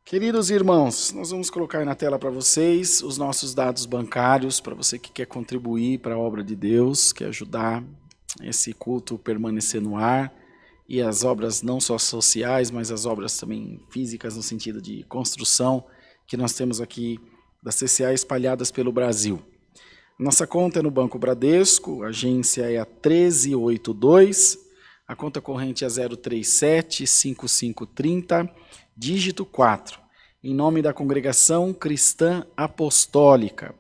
Queridos irmãos, nós vamos colocar aí na tela para vocês os nossos dados bancários, para você que quer contribuir para a obra de Deus, quer ajudar esse culto permanecer no ar e as obras não só sociais, mas as obras também físicas no sentido de construção que nós temos aqui da CCA espalhadas pelo Brasil. Nossa conta é no Banco Bradesco, a agência é a 1382, a conta corrente é 037-5530, dígito 4, em nome da Congregação Cristã Apostólica.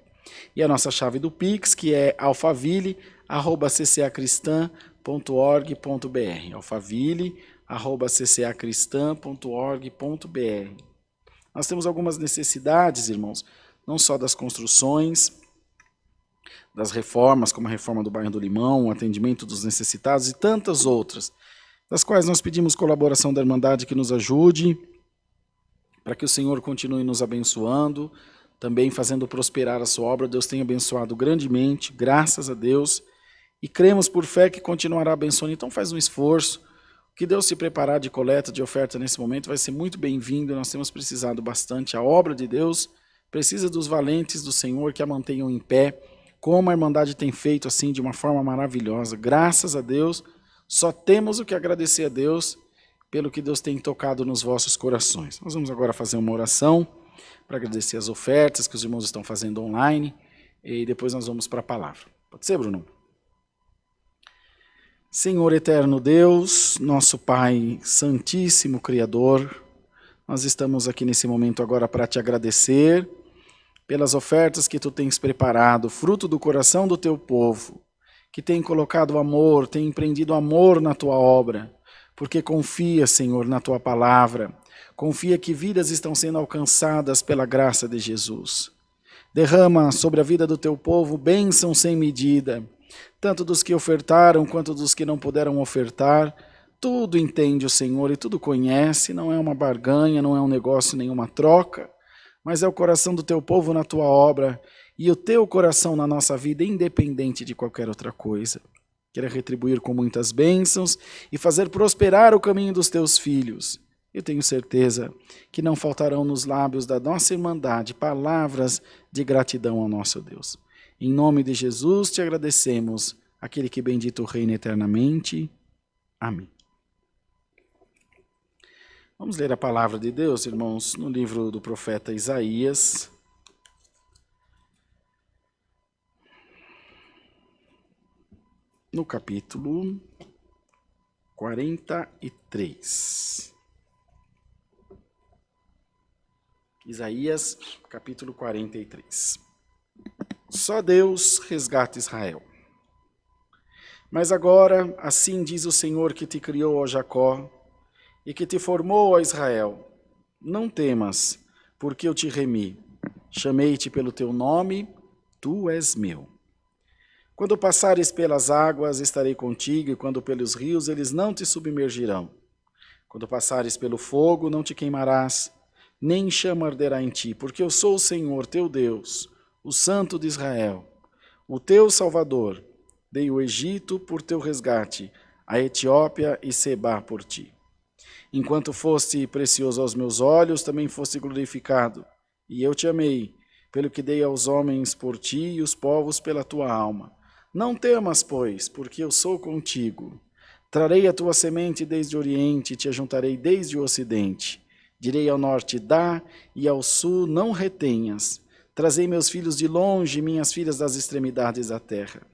E a nossa chave do Pix, que é alfaville@ccacristã.org.br, alfaville@ccacristã.org.br. Nós temos algumas necessidades, irmãos, não só das construções, das reformas, como a reforma do bairro do Limão, o atendimento dos necessitados e tantas outras, das quais nós pedimos colaboração da Irmandade que nos ajude, para que o Senhor continue nos abençoando, também fazendo prosperar a sua obra. Deus tem abençoado grandemente, graças a Deus, e cremos por fé que continuará abençoando. Então faz um esforço, o que Deus se preparar de coleta, de oferta nesse momento vai ser muito bem-vindo. Nós temos precisado bastante, a obra de Deus precisa dos valentes do Senhor que a mantenham em pé, como a Irmandade tem feito assim de uma forma maravilhosa. Graças a Deus, só temos o que agradecer a Deus pelo que Deus tem tocado nos vossos corações. Nós vamos agora fazer uma oração para agradecer as ofertas que os irmãos estão fazendo online e depois nós vamos para a palavra. Pode ser, Bruno? Senhor eterno Deus, nosso Pai Santíssimo Criador, nós estamos aqui nesse momento agora para te agradecer pelas ofertas que tu tens preparado, fruto do coração do teu povo, que tem colocado amor, tem empreendido amor na tua obra, porque confia, Senhor, na tua palavra, confia que vidas estão sendo alcançadas pela graça de Jesus. Derrama sobre a vida do teu povo bênção sem medida, tanto dos que ofertaram quanto dos que não puderam ofertar. Tudo entende o Senhor e tudo conhece, não é uma barganha, não é um negócio, nenhuma troca, mas é o coração do teu povo na tua obra e o teu coração na nossa vida, independente de qualquer outra coisa. Quero retribuir com muitas bênçãos e fazer prosperar o caminho dos teus filhos. Eu tenho certeza que não faltarão nos lábios da nossa Irmandade palavras de gratidão ao nosso Deus. Em nome de Jesus te agradecemos, aquele que bendito reina eternamente. Amém. Vamos ler a palavra de Deus, irmãos, no livro do profeta Isaías. No capítulo 43. Isaías, capítulo 43. Só Deus resgata Israel. Mas agora, assim diz o Senhor que te criou, ó Jacó, e que te formou, ó Israel. Não temas, porque eu te remi. Chamei-te pelo teu nome, tu és meu. Quando passares pelas águas, estarei contigo, e quando pelos rios, eles não te submergirão. Quando passares pelo fogo, não te queimarás, nem chama arderá em ti, porque eu sou o Senhor, teu Deus, o Santo de Israel, o teu Salvador. Dei o Egito por teu resgate, a Etiópia e Sebá por ti. Enquanto foste precioso aos meus olhos, também foste glorificado, e eu te amei, pelo que dei aos homens por ti e os povos pela tua alma. Não temas, pois, porque eu sou contigo. Trarei a tua semente desde o oriente, e te ajuntarei desde o ocidente. Direi ao norte, dá, e ao sul, não retenhas. Trazei meus filhos de longe, minhas filhas das extremidades da terra.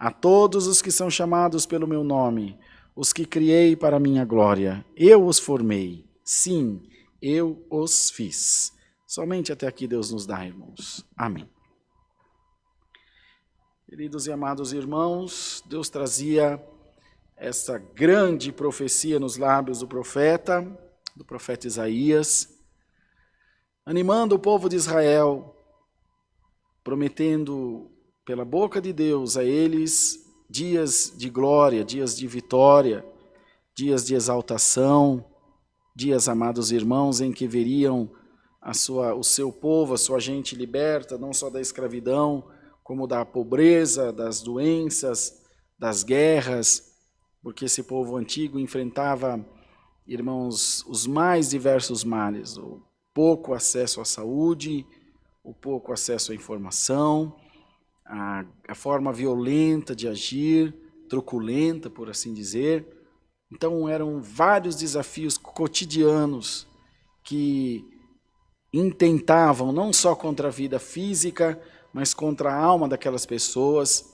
A todos os que são chamados pelo meu nome, os que criei para a minha glória, eu os formei. Sim, eu os fiz. Somente até aqui Deus nos dá, irmãos. Amém. Queridos e amados irmãos, Deus trazia essa grande profecia nos lábios do profeta Isaías, animando o povo de Israel, prometendo pela boca de Deus a eles dias de glória, dias de vitória, dias de exaltação, dias, amados irmãos, em que veriam o seu povo, a sua gente liberta, não só da escravidão, como da pobreza, das doenças, das guerras, porque esse povo antigo enfrentava, irmãos, os mais diversos males, pouco acesso à saúde, o pouco acesso à informação, a forma violenta de agir, truculenta, por assim dizer. Então eram vários desafios cotidianos que intentavam não só contra a vida física, mas contra a alma daquelas pessoas,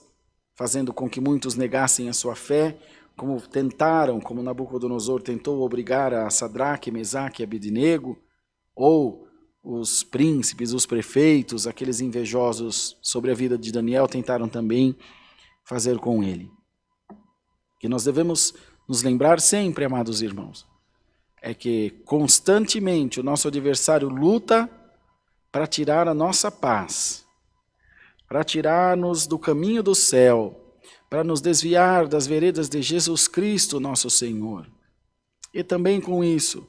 fazendo com que muitos negassem a sua fé, como Nabucodonosor tentou obrigar a Sadraque, Mesaque e Abednego, ou os príncipes, os prefeitos, aqueles invejosos sobre a vida de Daniel, tentaram também fazer com ele. E nós devemos nos lembrar sempre, amados irmãos, é que constantemente o nosso adversário luta para tirar a nossa paz, para tirar-nos do caminho do céu, para nos desviar das veredas de Jesus Cristo, nosso Senhor. E também com isso,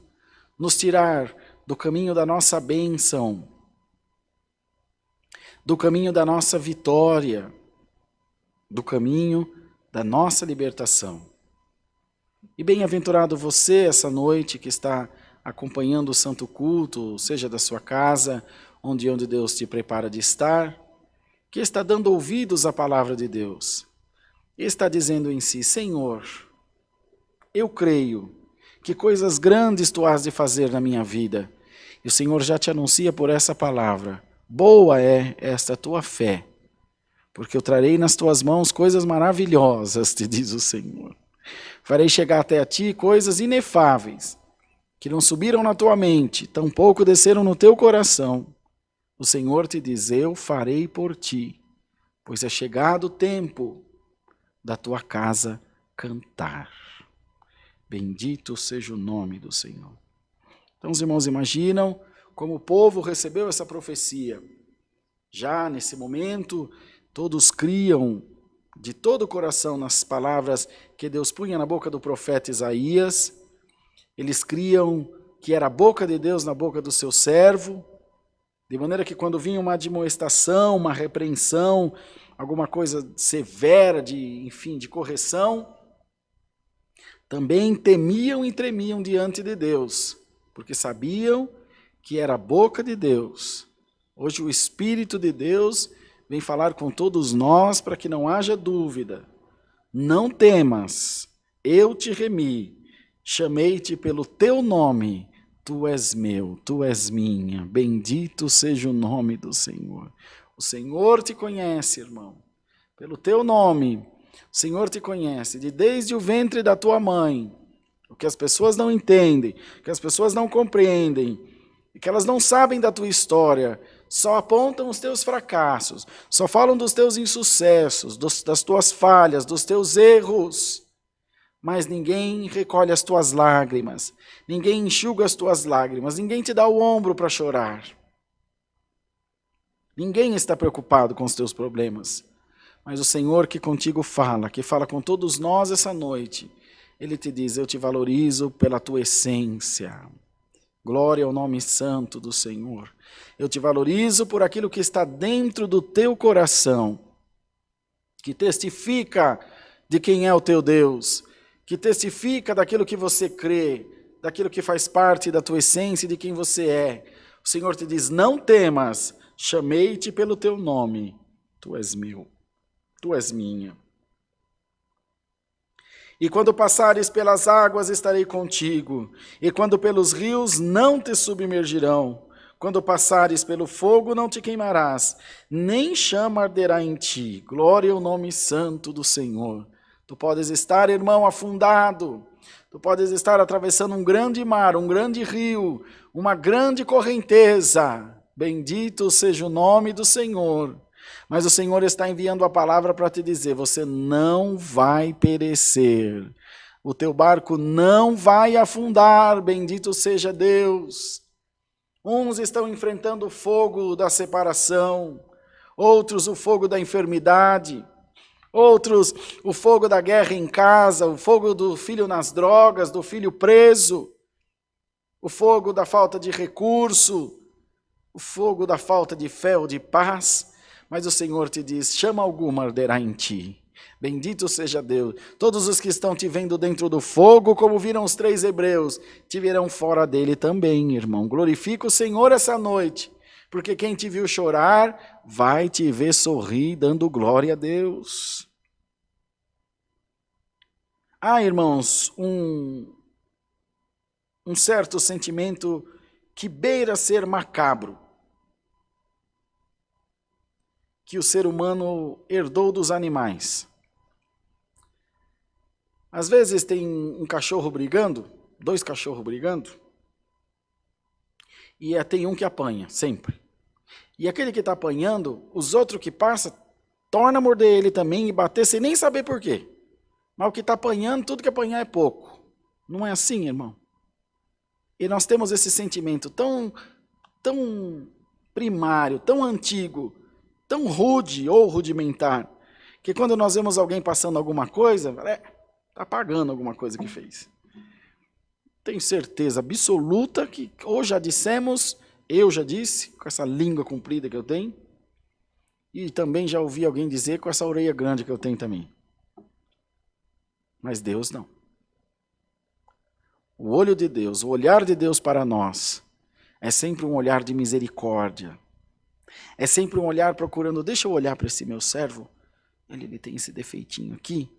nos tirar do caminho da nossa bênção, do caminho da nossa vitória, do caminho da nossa libertação. E bem-aventurado você essa noite que está acompanhando o santo culto, seja da sua casa, onde Deus te prepara de estar, que está dando ouvidos à palavra de Deus, e está dizendo em si: Senhor, eu creio que coisas grandes tu has de fazer na minha vida. E o Senhor já te anuncia por essa palavra: boa é esta tua fé, porque eu trarei nas tuas mãos coisas maravilhosas, te diz o Senhor. Farei chegar até a ti coisas inefáveis, que não subiram na tua mente, tampouco desceram no teu coração. O Senhor te diz: eu farei por ti, pois é chegado o tempo da tua casa cantar. Bendito seja o nome do Senhor. Então os irmãos imaginam como o povo recebeu essa profecia. Já nesse momento, todos criam de todo o coração nas palavras que Deus punha na boca do profeta Isaías. Eles criam que era a boca de Deus na boca do seu servo, de maneira que quando vinha uma admoestação, uma repreensão, alguma coisa severa de correção, também temiam e tremiam diante de Deus, porque sabiam que era a boca de Deus. Hoje o Espírito de Deus vem falar com todos nós para que não haja dúvida. Não temas, eu te remi, chamei-te pelo teu nome, tu és meu, tu és minha, bendito seja o nome do Senhor. O Senhor te conhece, irmão, pelo teu nome. O Senhor te conhece desde o ventre da tua mãe. O que as pessoas não entendem, o que as pessoas não compreendem, e que elas não sabem da tua história, só apontam os teus fracassos, só falam dos teus insucessos, das tuas falhas, dos teus erros. Mas ninguém recolhe as tuas lágrimas, ninguém enxuga as tuas lágrimas, ninguém te dá o ombro para chorar. Ninguém está preocupado com os teus problemas. Mas o Senhor que contigo fala, que fala com todos nós essa noite, Ele te diz: eu te valorizo pela tua essência. Glória ao nome santo do Senhor. Eu te valorizo por aquilo que está dentro do teu coração, que testifica de quem é o teu Deus, que testifica daquilo que você crê, daquilo que faz parte da tua essência e de quem você é. O Senhor te diz: não temas, chamei-te pelo teu nome, tu és meu, tu és minha. E quando passares pelas águas, estarei contigo, e quando pelos rios, não te submergirão. Quando passares pelo fogo, não te queimarás, nem chama arderá em ti. Glória ao nome santo do Senhor. Tu podes estar, irmão, afundado, tu podes estar atravessando um grande mar, um grande rio, uma grande correnteza. Bendito seja o nome do Senhor. Mas o Senhor está enviando a palavra para te dizer: você não vai perecer, o teu barco não vai afundar, bendito seja Deus. Uns estão enfrentando o fogo da separação, outros o fogo da enfermidade, outros o fogo da guerra em casa, o fogo do filho nas drogas, do filho preso, o fogo da falta de recurso, o fogo da falta de fé ou de paz. Mas o Senhor te diz: chama alguma arderá em ti. Bendito seja Deus. Todos os que estão te vendo dentro do fogo, como viram os 3 hebreus, te verão fora dele também, irmão. Glorifica o Senhor essa noite, porque quem te viu chorar, vai te ver sorrir, dando glória a Deus. Irmãos, um certo sentimento que beira ser macabro, que o ser humano herdou dos animais. Às vezes tem um cachorro brigando, 2 cachorros brigando, e tem um que apanha, sempre. E aquele que está apanhando, os outros que passam, torna a morder ele também e bater sem nem saber por quê. Mas o que está apanhando, tudo que apanhar é pouco. Não é assim, irmão? E nós temos esse sentimento tão primário, tão antigo, tão rude ou rudimentar, que quando nós vemos alguém passando alguma coisa, está pagando alguma coisa que fez. Tenho certeza absoluta que, ou já dissemos, eu já disse, com essa língua comprida que eu tenho, e também já ouvi alguém dizer com essa orelha grande que eu tenho também. Mas Deus não. O olho de Deus, o olhar de Deus para nós, é sempre um olhar de misericórdia. É sempre um olhar procurando, deixa eu olhar para esse meu servo, ele tem esse defeitinho aqui,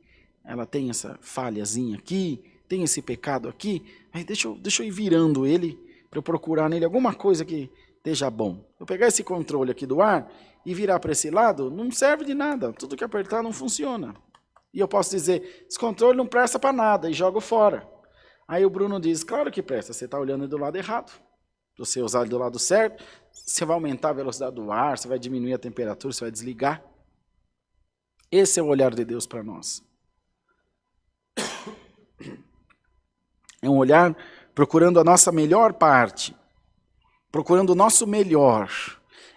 ela tem essa falhazinha aqui, tem esse pecado aqui, aí deixa eu ir virando ele, para eu procurar nele alguma coisa que esteja bom. Eu pegar esse controle aqui do ar e virar para esse lado, não serve de nada, tudo que apertar não funciona. E eu posso dizer, esse controle não presta para nada, e jogo fora. Aí o Bruno diz, claro que presta, você está olhando do lado errado. Se você usar ele do lado certo, você vai aumentar a velocidade do ar, você vai diminuir a temperatura, você vai desligar. Esse é o olhar de Deus para nós. É um olhar procurando a nossa melhor parte, procurando o nosso melhor.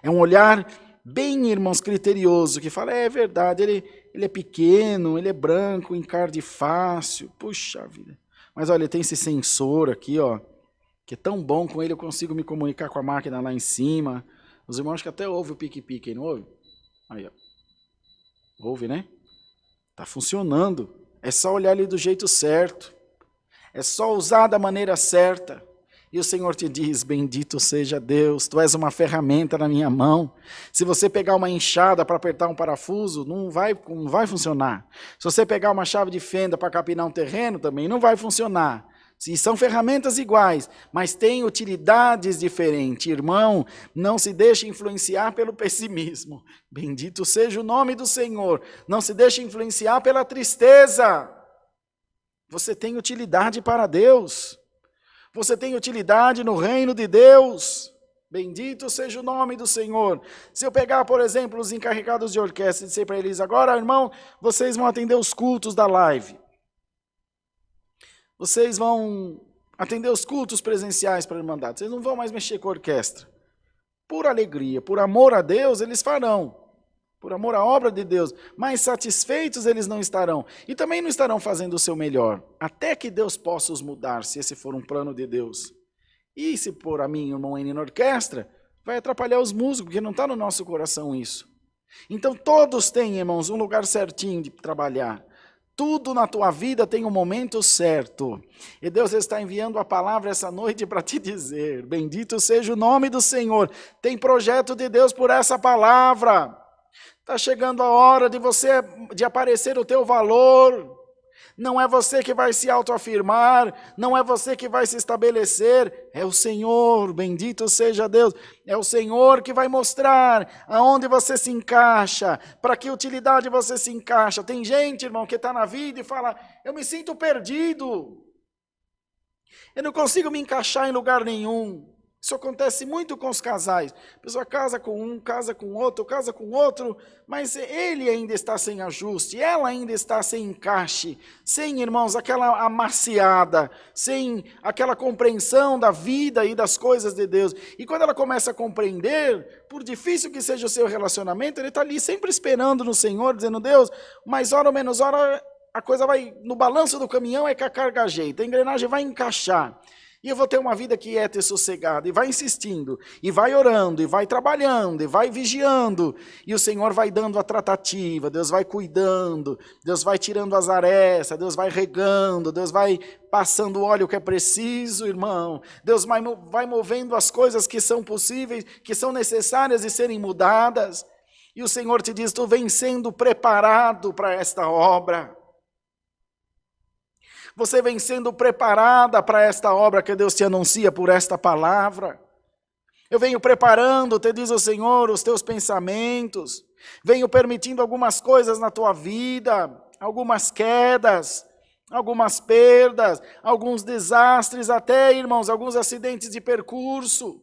É um olhar bem, irmãos, criterioso, que fala, é verdade, ele é pequeno, ele é branco, encarde fácil, puxa vida. Mas olha, tem esse sensor aqui, ó, que é tão bom, com ele eu consigo me comunicar com a máquina lá em cima. Os irmãos que até ouvem o pique-pique, não ouve? Aí, ó. Ouve, né? Tá funcionando. É só olhar ele do jeito certo. É só usar da maneira certa. E o Senhor te diz, bendito seja Deus, tu és uma ferramenta na minha mão. Se você pegar uma enxada para apertar um parafuso, não vai funcionar. Se você pegar uma chave de fenda para capinar um terreno, também não vai funcionar. E são ferramentas iguais, mas têm utilidades diferentes. Irmão, não se deixe influenciar pelo pessimismo. Bendito seja o nome do Senhor. Não se deixe influenciar pela tristeza. Você tem utilidade para Deus. Você tem utilidade no reino de Deus. Bendito seja o nome do Senhor. Se eu pegar, por exemplo, os encarregados de orquestra e dizer para eles, agora, irmão, vocês vão atender os cultos da live. Vocês vão atender os cultos presenciais para a Irmandade. Vocês não vão mais mexer com a orquestra. Por alegria, por amor a Deus, eles farão. Por amor à obra de Deus. Mas satisfeitos eles não estarão. E também não estarão fazendo o seu melhor. Até que Deus possa os mudar, se esse for um plano de Deus. E se pôr a mim, irmão N, na orquestra, vai atrapalhar os músicos, porque não está no nosso coração isso. Então todos têm, irmãos, um lugar certinho de trabalhar. Tudo na tua vida tem um momento certo. E Deus está enviando a palavra essa noite para te dizer, bendito seja o nome do Senhor. Tem projeto de Deus por essa palavra. Está chegando a hora de aparecer o teu valor. Não é você que vai se autoafirmar, não é você que vai se estabelecer, é o Senhor, bendito seja Deus. É o Senhor que vai mostrar aonde você se encaixa, para que utilidade você se encaixa. Tem gente, irmão, que está na vida e fala, eu me sinto perdido, eu não consigo me encaixar em lugar nenhum. Isso acontece muito com os casais. A pessoa casa com um, casa com outro, mas ele ainda está sem ajuste, ela ainda está sem encaixe, sem, irmãos, aquela amaciada, sem aquela compreensão da vida e das coisas de Deus. E quando ela começa a compreender, por difícil que seja o seu relacionamento, ele está ali sempre esperando no Senhor, dizendo, Deus, mais hora ou menos hora, a coisa vai, no balanço do caminhão é que a carga ajeita, a engrenagem vai encaixar. E eu vou ter uma vida quieta e sossegada. E vai insistindo, e vai orando, e vai trabalhando, e vai vigiando. E o Senhor vai dando a tratativa, Deus vai cuidando, Deus vai tirando as arestas, Deus vai regando, Deus vai passando o óleo que é preciso, irmão. Deus vai movendo as coisas que são possíveis, que são necessárias de serem mudadas. E o Senhor te diz, tu vem sendo preparado para esta obra. Você vem sendo preparada para esta obra que Deus te anuncia por esta palavra. Eu venho preparando, te diz o Senhor, os teus pensamentos. Venho permitindo algumas coisas na tua vida, algumas quedas, algumas perdas, alguns desastres até, irmãos, alguns acidentes de percurso.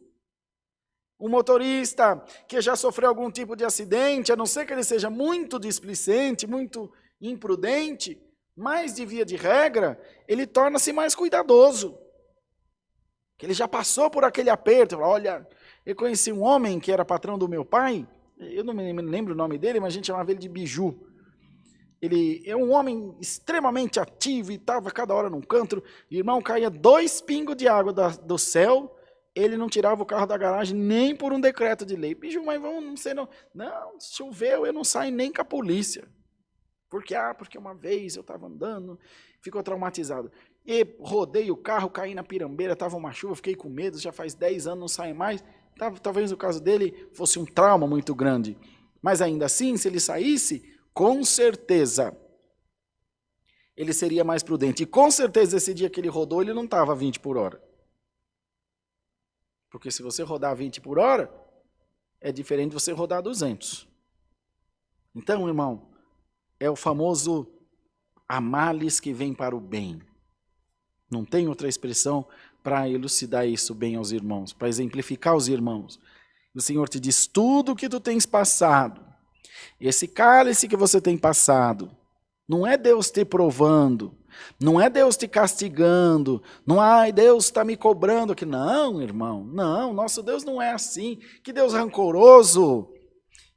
Um motorista que já sofreu algum tipo de acidente, a não ser que ele seja muito displicente, muito imprudente, mas de via de regra, ele torna-se mais cuidadoso. Que ele já passou por aquele aperto. Olha, eu conheci um homem que era patrão do meu pai, eu não me lembro o nome dele, mas a gente chamava ele de Biju. Ele é um homem extremamente ativo e estava cada hora num canto. Irmão, caía 2 pingos de água do céu, ele não tirava o carro da garagem nem por um decreto de lei. Biju, mas vamos, não sei não. Não, choveu, eu não saio nem com a polícia. Porque uma vez eu estava andando, ficou traumatizado. E rodei o carro, caí na pirambeira, estava uma chuva, fiquei com medo, já faz 10 anos, não sai mais. Talvez o caso dele fosse um trauma muito grande. Mas ainda assim, se ele saísse, com certeza, ele seria mais prudente. E com certeza, esse dia que ele rodou, ele não estava a 20 por hora. Porque se você rodar 20 por hora, é diferente de você rodar 200. Então, irmão, é o famoso há males que vem para o bem. Não tem outra expressão para elucidar isso bem aos irmãos, para exemplificar aos irmãos. O Senhor te diz, tudo o que tu tens passado, esse cálice que você tem passado, não é Deus te provando, não é Deus te castigando, não é Deus está me cobrando aqui. Não, irmão, não, nosso Deus não é assim. Que Deus rancoroso,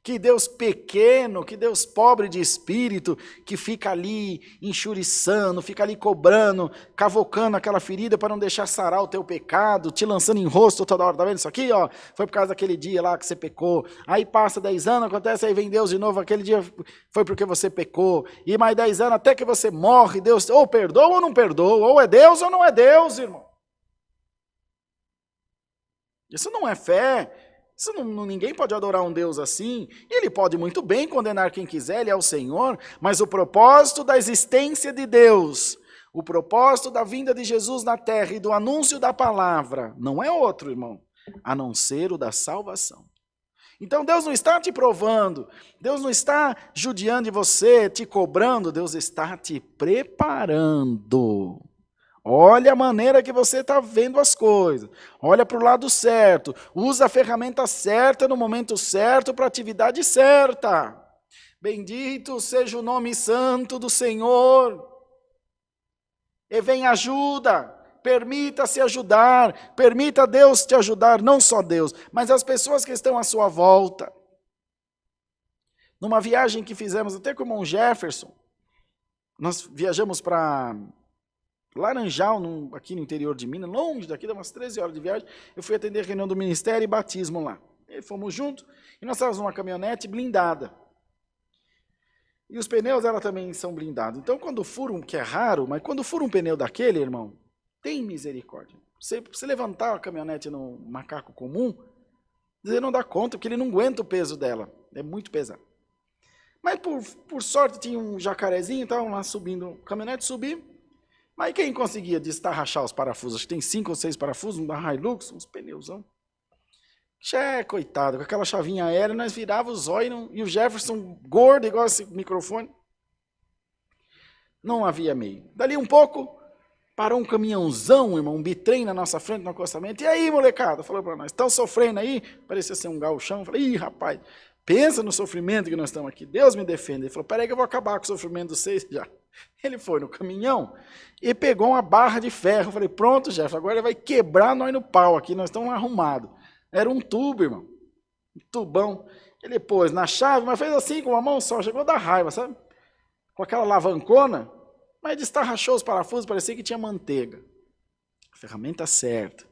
que Deus pequeno, que Deus pobre de espírito, que fica ali enxuriçando, fica ali cobrando, cavocando aquela ferida para não deixar sarar o teu pecado, te lançando em rosto toda hora. Está vendo isso aqui? Ó, foi por causa daquele dia lá que você pecou. Aí passa 10 anos, acontece, aí vem Deus de novo, aquele dia foi porque você pecou. E mais 10 anos, até que você morre, Deus ou perdoa ou não perdoa, ou é Deus ou não é Deus, irmão. Isso não é fé. Ninguém pode adorar um Deus assim. Ele pode muito bem condenar quem quiser, ele é o Senhor, mas o propósito da existência de Deus, o propósito da vinda de Jesus na terra e do anúncio da palavra, não é outro, irmão, a não ser o da salvação. Então Deus não está te provando, Deus não está judiando de você, te cobrando, Deus está te preparando. Olha a maneira que você está vendo as coisas. Olha para o lado certo. Usa a ferramenta certa no momento certo para a atividade certa. Bendito seja o nome santo do Senhor. E vem ajuda. Permita-se ajudar. Permita Deus te ajudar. Não só Deus, mas as pessoas que estão à sua volta. Numa viagem que fizemos até com o irmão Jefferson, nós viajamos para Laranjal, aqui no interior de Minas, longe daqui, dá umas 13 horas de viagem. Eu fui atender a reunião do ministério e batismo lá. E fomos juntos e nós estávamos numa caminhonete blindada. E os pneus dela também são blindados. Então, quando fura que é raro, mas quando fura um pneu daquele, irmão, tem misericórdia. Você levantar a caminhonete no macaco comum, você não dá conta, porque ele não aguenta o peso dela. É muito pesado. Mas, por sorte, tinha um jacarezinho, estavam lá subindo, a caminhonete subiu. Mas quem conseguia destarrachar os parafusos? Acho que tem 5 ou 6 parafusos, um da Hilux, uns pneuzão. Coitado, com aquela chavinha aérea, nós virávamos os olhos, e o Jefferson gordo, igual esse microfone. Não havia meio. Dali um pouco, parou um caminhãozão, irmão, um bitrem na nossa frente, no acostamento. E aí, molecada? Falou para nós, estão sofrendo aí? Parecia ser um gauchão. Falei, ih, rapaz, pensa no sofrimento que nós estamos aqui. Deus me defenda. Ele falou, peraí que eu vou acabar com o sofrimento de vocês já. Ele foi no caminhão e pegou uma barra de ferro. Eu falei, pronto, Jeff, agora ele vai quebrar nós no pau aqui, nós estamos arrumados. Era um tubo, irmão, um tubão. Ele pôs na chave, mas fez assim com uma mão só, chegou da raiva, sabe? Com aquela alavancona, mas destarrachou os parafusos, parecia que tinha manteiga. ferramenta certa,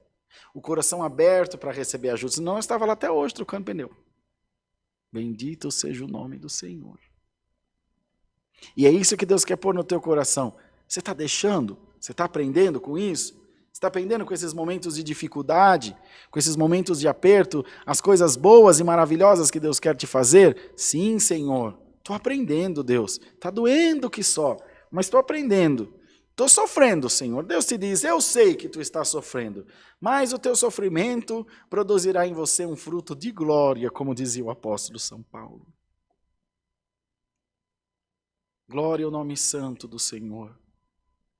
o coração aberto para receber ajuda, senão eu estava lá até hoje trocando pneu. Bendito seja o nome do Senhor. E é isso que Deus quer pôr no teu coração. Você está deixando? Você está aprendendo com isso? Você está aprendendo com esses momentos de dificuldade, com esses momentos de aperto, as coisas boas e maravilhosas que Deus quer te fazer? Sim, Senhor. Estou aprendendo, Deus. Está doendo que só, mas estou aprendendo. Estou sofrendo, Senhor. Deus te diz, eu sei que tu estás sofrendo, mas o teu sofrimento produzirá em você um fruto de glória, como dizia o apóstolo São Paulo. Glória ao nome santo do Senhor.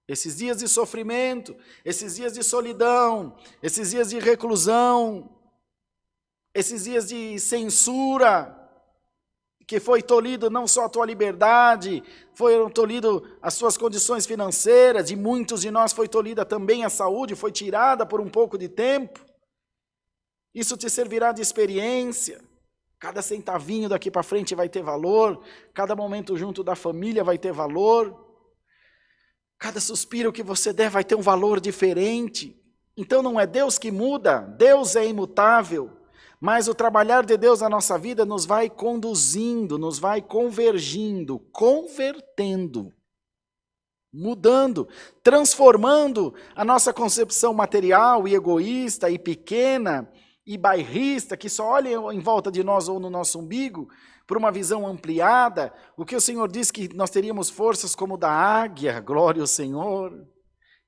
Esses dias de sofrimento, esses dias de solidão, esses dias de reclusão, esses dias de censura, que foi tolhido não só a tua liberdade, foram tolhido as suas condições financeiras, de muitos de nós foi tolhida também a saúde, foi tirada por um pouco de tempo. Isso te servirá de experiência. Cada centavinho daqui para frente vai ter valor, cada momento junto da família vai ter valor, cada suspiro que você der vai ter um valor diferente. Então não é Deus que muda, Deus é imutável, mas o trabalhar de Deus na nossa vida nos vai conduzindo, nos vai convergindo, convertendo, mudando, transformando a nossa concepção material e egoísta e pequena, e bairrista, que só olha em volta de nós ou no nosso umbigo, por uma visão ampliada, o que o Senhor diz que nós teríamos forças como da águia, glória ao Senhor,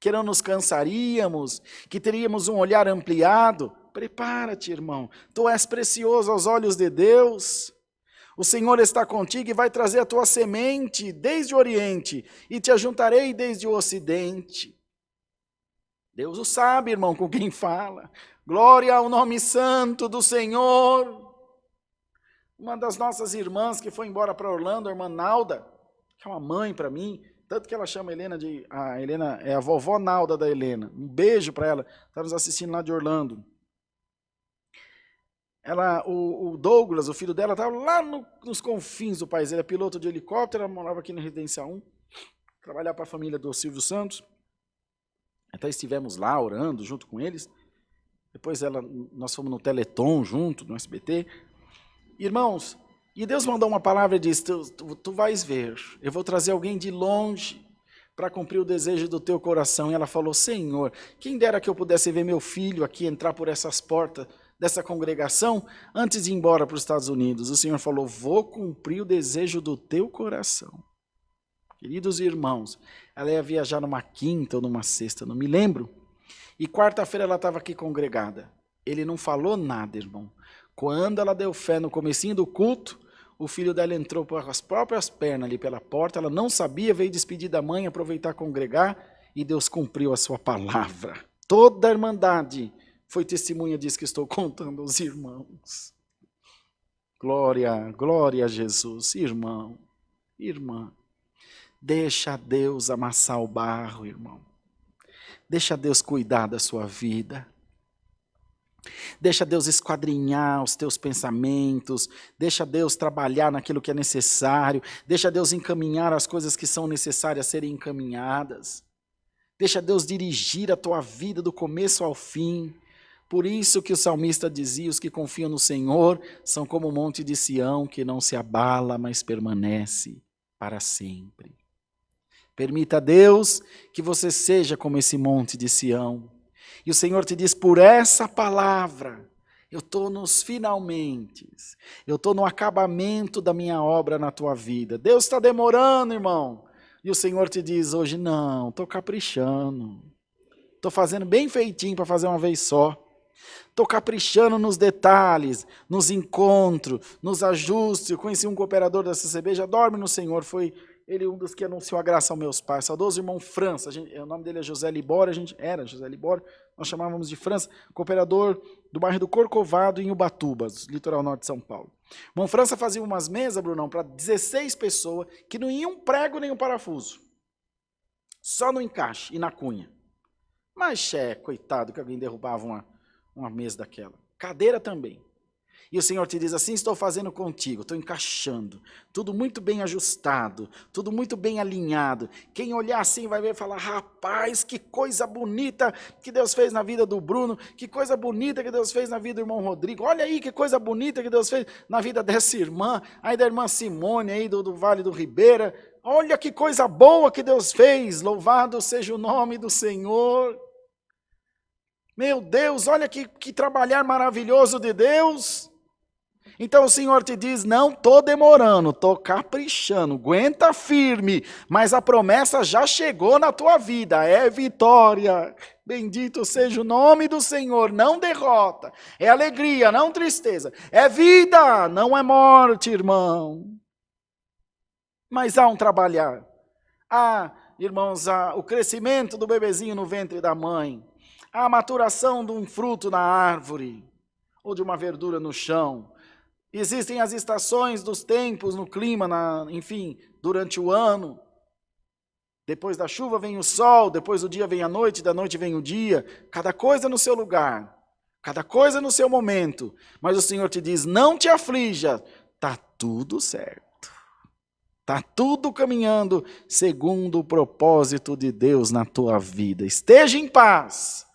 que não nos cansaríamos, que teríamos um olhar ampliado. Prepara-te, irmão, tu és precioso aos olhos de Deus, o Senhor está contigo e vai trazer a tua semente desde o Oriente, e te ajuntarei desde o Ocidente. Deus o sabe, irmão, com quem fala. Glória ao nome santo do Senhor. Uma das nossas irmãs que foi embora para Orlando, a irmã Nalda, que é uma mãe para mim, tanto que ela chama a Helena a Helena é a vovó Nalda da Helena. Um beijo para ela, está nos assistindo lá de Orlando. O Douglas, o filho dela, estava lá nos confins do país. Ele é piloto de helicóptero, ela morava aqui na Residência 1, trabalhava para a família do Silvio Santos. Até estivemos lá orando junto com eles. Depois nós fomos no Teleton junto, no SBT. Irmãos, e Deus mandou uma palavra e disse, tu vais ver, eu vou trazer alguém de longe para cumprir o desejo do teu coração. E ela falou, Senhor, quem dera que eu pudesse ver meu filho aqui entrar por essas portas dessa congregação antes de ir embora para os Estados Unidos. O Senhor falou, vou cumprir o desejo do teu coração. Queridos irmãos, ela ia viajar numa quinta ou numa sexta, não me lembro. E quarta-feira ela estava aqui congregada. Ele não falou nada, irmão. Quando ela deu fé no comecinho do culto, o filho dela entrou por as próprias pernas ali pela porta, ela não sabia, veio despedir da mãe, aproveitar congregar, e Deus cumpriu a sua palavra. Toda a irmandade foi testemunha disso que estou contando aos irmãos. Glória, glória a Jesus. Irmão, irmã, deixa Deus amassar o barro, irmão. Deixa Deus cuidar da sua vida. Deixa Deus esquadrinhar os teus pensamentos. Deixa Deus trabalhar naquilo que é necessário. Deixa Deus encaminhar as coisas que são necessárias a serem encaminhadas. Deixa Deus dirigir a tua vida do começo ao fim. Por isso que o salmista dizia, os que confiam no Senhor são como o monte de Sião, que não se abala, mas permanece para sempre. Permita a Deus que você seja como esse monte de Sião. E o Senhor te diz, por essa palavra, eu estou nos finalmente, eu estou no acabamento da minha obra na tua vida. Deus está demorando, irmão. E o Senhor te diz hoje, não, estou caprichando. Estou fazendo bem feitinho para fazer uma vez só. Estou caprichando nos detalhes, nos encontros, nos ajustes. Eu conheci um cooperador da CCB, já dorme no Senhor, foi ele um dos que anunciou a graça aos meus pais. Saudoso irmão França, o nome dele é José Libório, era José Libório, nós chamávamos de França, cooperador do bairro do Corcovado, em Ubatuba, litoral norte de São Paulo. Irmão França fazia umas mesas, Brunão, para 16 pessoas, que não iam um prego nem um parafuso. Só no encaixe e na cunha. Mas, coitado, que alguém derrubava uma mesa daquela. Cadeira também. E o Senhor te diz assim, estou fazendo contigo, estou encaixando, tudo muito bem ajustado, tudo muito bem alinhado. Quem olhar assim vai ver e falar, rapaz, que coisa bonita que Deus fez na vida do Bruno, que coisa bonita que Deus fez na vida do irmão Rodrigo, olha aí que coisa bonita que Deus fez na vida dessa irmã, aí da irmã Simone, aí do Vale do Ribeira, olha que coisa boa que Deus fez, louvado seja o nome do Senhor. Meu Deus, olha que trabalhar maravilhoso de Deus. Então o Senhor te diz, não estou demorando, estou caprichando, aguenta firme, mas a promessa já chegou na tua vida, é vitória. Bendito seja o nome do Senhor, não derrota, é alegria, não tristeza, é vida, não é morte, irmão. Mas há um trabalhar, irmãos, o crescimento do bebezinho no ventre da mãe, a maturação de um fruto na árvore, ou de uma verdura no chão. Existem as estações dos tempos no clima, enfim, durante o ano. Depois da chuva vem o sol, depois do dia vem a noite, da noite vem o dia. Cada coisa no seu lugar, cada coisa no seu momento. Mas o Senhor te diz, não te aflija, está tudo certo. Está tudo caminhando segundo o propósito de Deus na tua vida. Esteja em paz.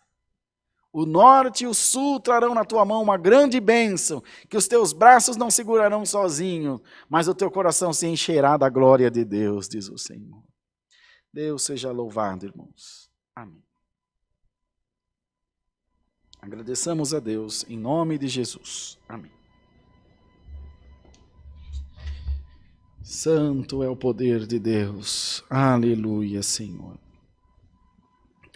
O norte e o sul trarão na tua mão uma grande bênção, que os teus braços não segurarão sozinho, mas o teu coração se encherá da glória de Deus, diz o Senhor. Deus seja louvado, irmãos. Amém. Agradeçamos a Deus em nome de Jesus. Amém. Santo é o poder de Deus. Aleluia, Senhor.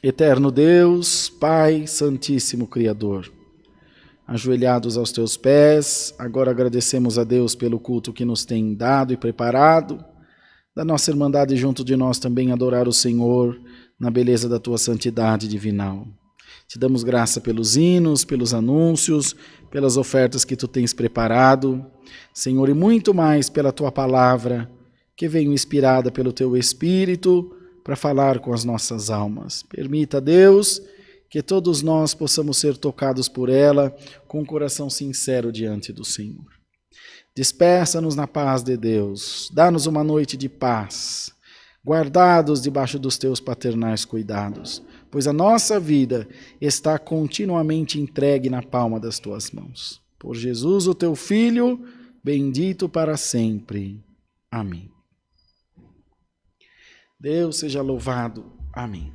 Eterno Deus, Pai Santíssimo Criador, ajoelhados aos teus pés, agora agradecemos a Deus pelo culto que nos tem dado e preparado, da nossa irmandade junto de nós também adorar o Senhor na beleza da tua santidade divinal. Te damos graça pelos hinos, pelos anúncios, pelas ofertas que tu tens preparado, Senhor, e muito mais pela tua palavra, que veio inspirada pelo teu Espírito, para falar com as nossas almas. Permita, Deus, que todos nós possamos ser tocados por ela com um coração sincero diante do Senhor. Despeça-nos na paz de Deus, dá-nos uma noite de paz, guardados debaixo dos teus paternais cuidados, pois a nossa vida está continuamente entregue na palma das tuas mãos. Por Jesus, o teu Filho, bendito para sempre. Amém. Deus seja louvado. Amém.